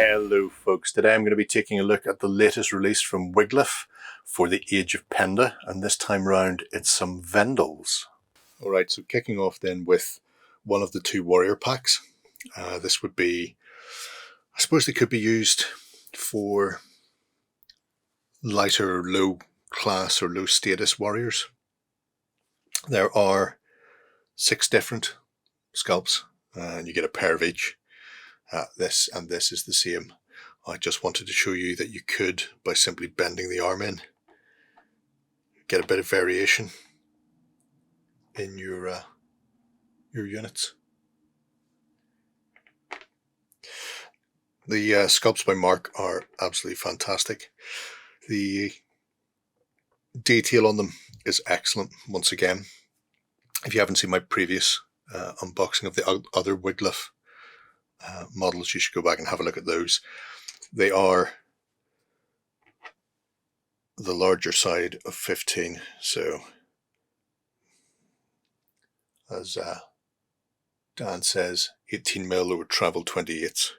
Hello folks, today I'm going to be taking a look at the latest release from Wiglaf for the Age of Penda, and this time round it's some Vendels. Alright, so kicking off then with one of the two warrior packs. This would be, I suppose they could be used for lighter low class or low status warriors. There are 6 different scalps and you get a pair of each. This is the same. I just wanted to show you that you could, by simply bending the arm in, get a bit of variation in your units. The sculpts by Mark are absolutely fantastic. The detail on them is excellent. Once again, if you haven't seen my previous unboxing of the other Wiglaf models, you should go back and have a look at those. They are the larger side of 15, so as Dan says, 18mm would travel 28s,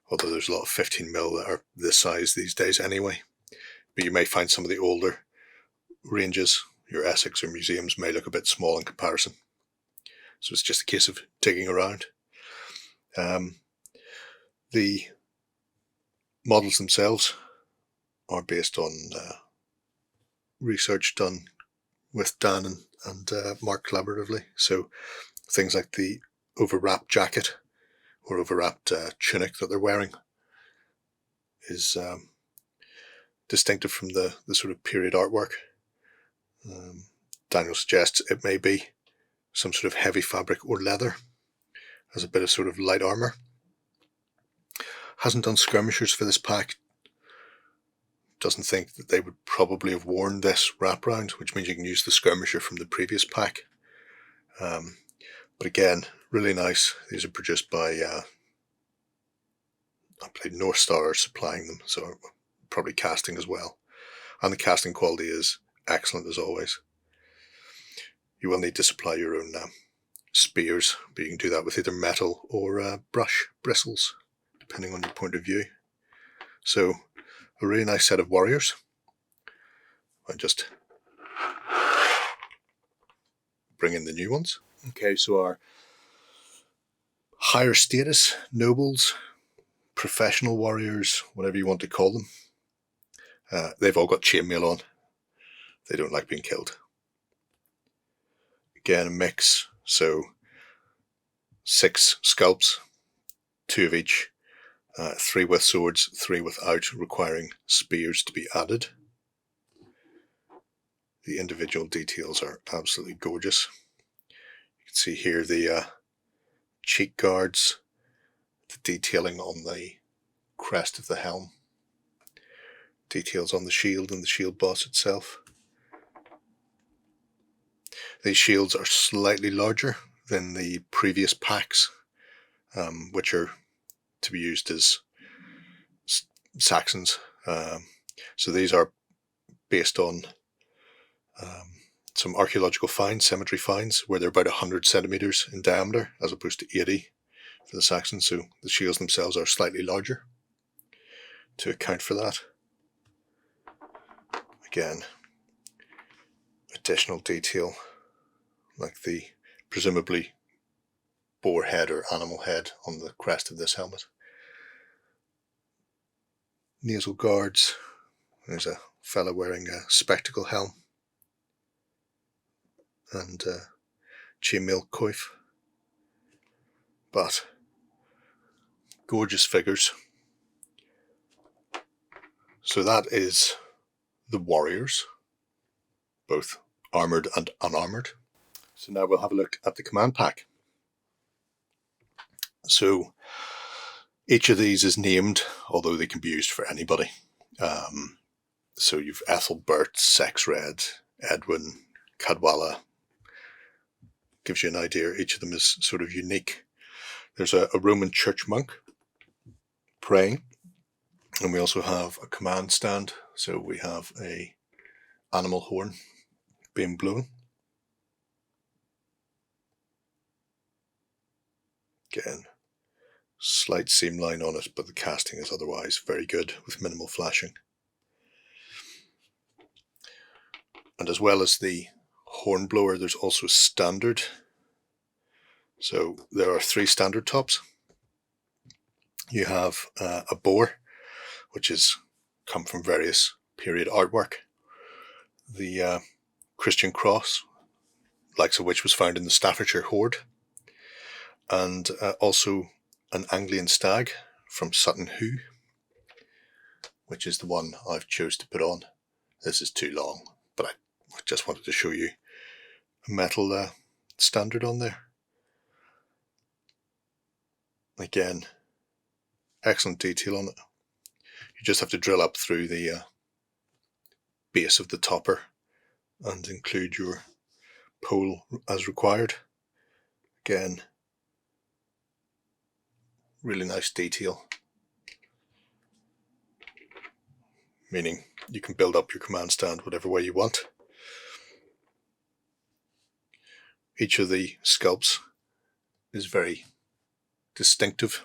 although there's a lot of 15mm that are this size these days anyway. But you may find some of the older ranges, your Essex or museums, may look a bit small in comparison. So it's just a case of digging around. The models themselves are based on research done with Dan and Mark collaboratively. So things like the overwrapped jacket or overwrapped tunic that they're wearing is distinctive from the sort of period artwork. Daniel suggests it may be some sort of heavy fabric or leather as a bit of sort of light armour. Hasn't done skirmishers for this pack. Doesn't think that they would probably have worn this wrap round, which means you can use the skirmisher from the previous pack. But again, really nice. These are produced by I believe North Star are supplying them, so probably casting as well. And the casting quality is excellent as always. You will need to supply your own spears, but you can do that with either metal or brush bristles, depending on your point of view. So a really nice set of warriors. I just bring in the new ones. Okay, so our higher status nobles, professional warriors, whatever you want to call them, they've all got chainmail on. They don't like being killed. Again, a mix, so 6 scalps, 2 of each, 3 with swords, 3 without, requiring spears to be added. The individual details are absolutely gorgeous. You can see here the cheek guards, the detailing on the crest of the helm, details on the shield and the shield boss itself. These shields are slightly larger than the previous packs, which are to be used as Saxons. So these are based on some archaeological finds, cemetery finds, where they're about 100 centimeters in diameter as opposed to 80 for the Saxons. So the shields themselves are slightly larger to account for that. Again, additional detail like the presumably boar head or animal head on the crest of this helmet. Nasal guards. There's a fella wearing a spectacle helm and chainmail coif. But gorgeous figures. So that is the warriors, both armoured and unarmoured. So now we'll have a look at the command pack. So each of these is named, although they can be used for anybody. So you've Ethelbert, Sexred, Edwin, Cadwalla. Gives you an idea. Each of them is sort of unique. There's a Roman church monk praying, and we also have a command stand. So we have a animal horn being blown. Again, Slight seam line on it, but the casting is otherwise very good with minimal flashing. And as well as the hornblower, there's also a standard. So there are 3 standard tops. You have a boar, which has come from various period artwork. The Christian cross, likes of which was found in the Staffordshire Hoard. And also an Anglian stag from Sutton Hoo, which is the one I've chose to put on. This is too long, but I just wanted to show you a metal standard on there. Again, excellent detail on it. You just have to drill up through the base of the topper and include your pole as required. Again, really nice detail, meaning you can build up your command stand whatever way you want. Each of the scalps is very distinctive,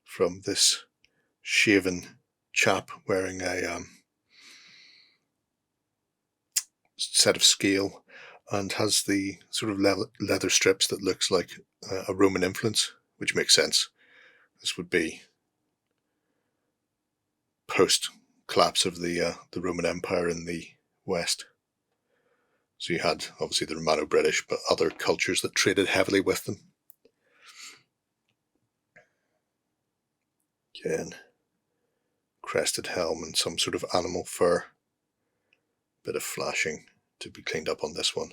from this shaven chap wearing a set of scale and has the sort of leather strips that looks like a Roman influence, which makes sense. This would be post-collapse of the Roman Empire in the West. So you had obviously the Romano-British, but other cultures that traded heavily with them. Again, crested helm and some sort of animal fur. Bit of flashing to be cleaned up on this one.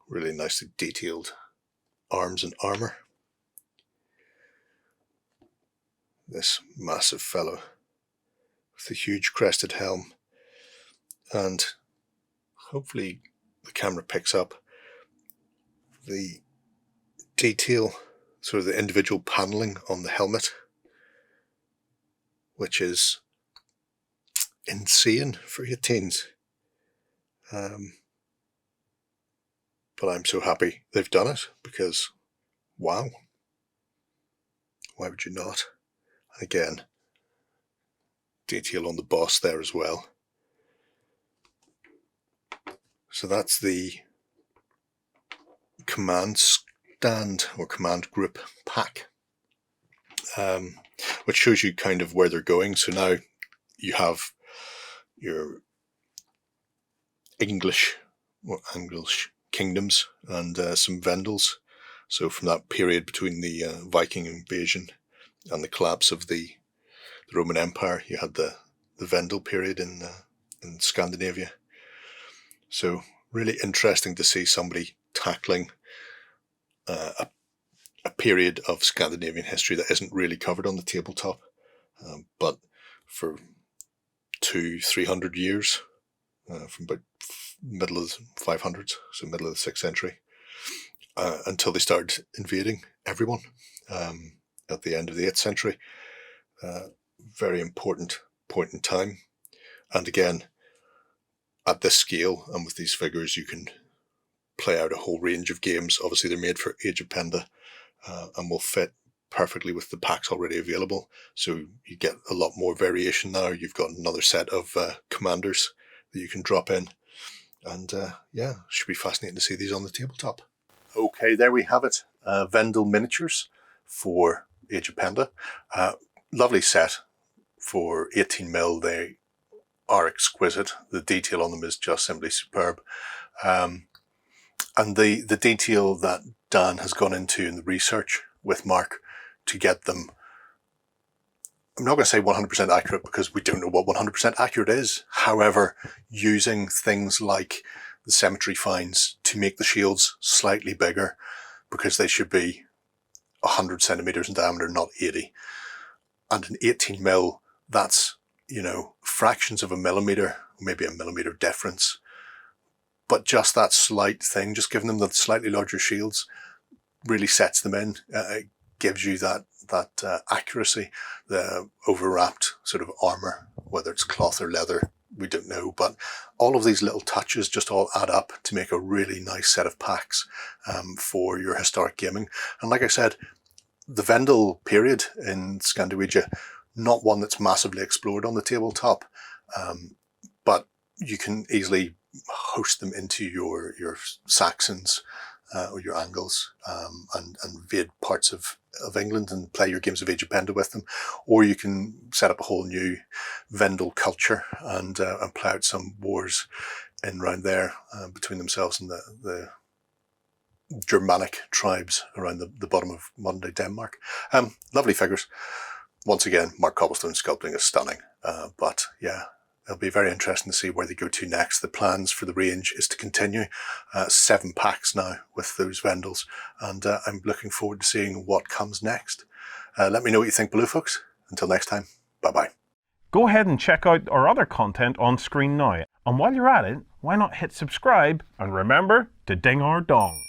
Really nicely detailed arms and armour. This massive fellow with the huge crested helm, and hopefully the camera picks up the detail, sort of the individual panelling on the helmet, which is insane for 18s. But I'm so happy they've done it, because wow, why would you not? And again, detail on the boss there as well. So that's the command stand or command group pack, which shows you kind of where they're going. So now you have your English or Anglo-Saxons kingdoms and some Vendels. So from that period between the Viking invasion and the collapse of the Roman Empire, you had the Vendel period in Scandinavia. So really interesting to see somebody tackling a period of Scandinavian history that isn't really covered on the tabletop, but for 200-300 years, from about middle of the 500s, so middle of the 6th century, until they started invading everyone at the end of the 8th century. Very important point in time. And again, at this scale and with these figures, you can play out a whole range of games. Obviously, they're made for Age of Penda and will fit perfectly with the packs already available. So you get a lot more variation now. You've got another set of commanders that you can drop in. And yeah, should be fascinating to see these on the tabletop. Okay, there we have it. Vendel Miniatures for Age of Penda. Lovely set for 18mm. They are exquisite. The detail on them is just simply superb. And the detail that Dan has gone into in the research with Mark to get them, I'm not going to say 100% accurate, because we don't know what 100% accurate is. However, using things like the symmetry finds to make the shields slightly bigger, because they should be 100 centimeters in diameter, not 80. And an 18mm, that's, you know, fractions of a millimeter, maybe a millimeter difference. But just that slight thing, just giving them the slightly larger shields, really sets them in. It gives you that accuracy, the overwrapped sort of armor, whether it's cloth or leather, we don't know, but all of these little touches just all add up to make a really nice set of packs for your historic gaming. And like I said, the Vendel period in Scandinavia, not one that's massively explored on the tabletop, but you can easily host them into your Saxons or your Angles and invade parts of England and play your games of Age of Penda with them. Or you can set up a whole new Vendel culture and play out some wars in around there between themselves and the Germanic tribes around the bottom of modern day Denmark. Lovely figures. Once again, Mark Cobblestone's sculpting is stunning. But yeah, it'll be very interesting to see where they go to next. The plans for the range is to continue 7 packs now with those Vendels, and I'm looking forward to seeing what comes next. Let me know what you think below, folks. Until next time, bye-bye. Go ahead and check out our other content on screen now. And while you're at it, why not hit subscribe and remember to ding our dong.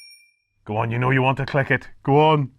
Go on, you know you want to click it. Go on.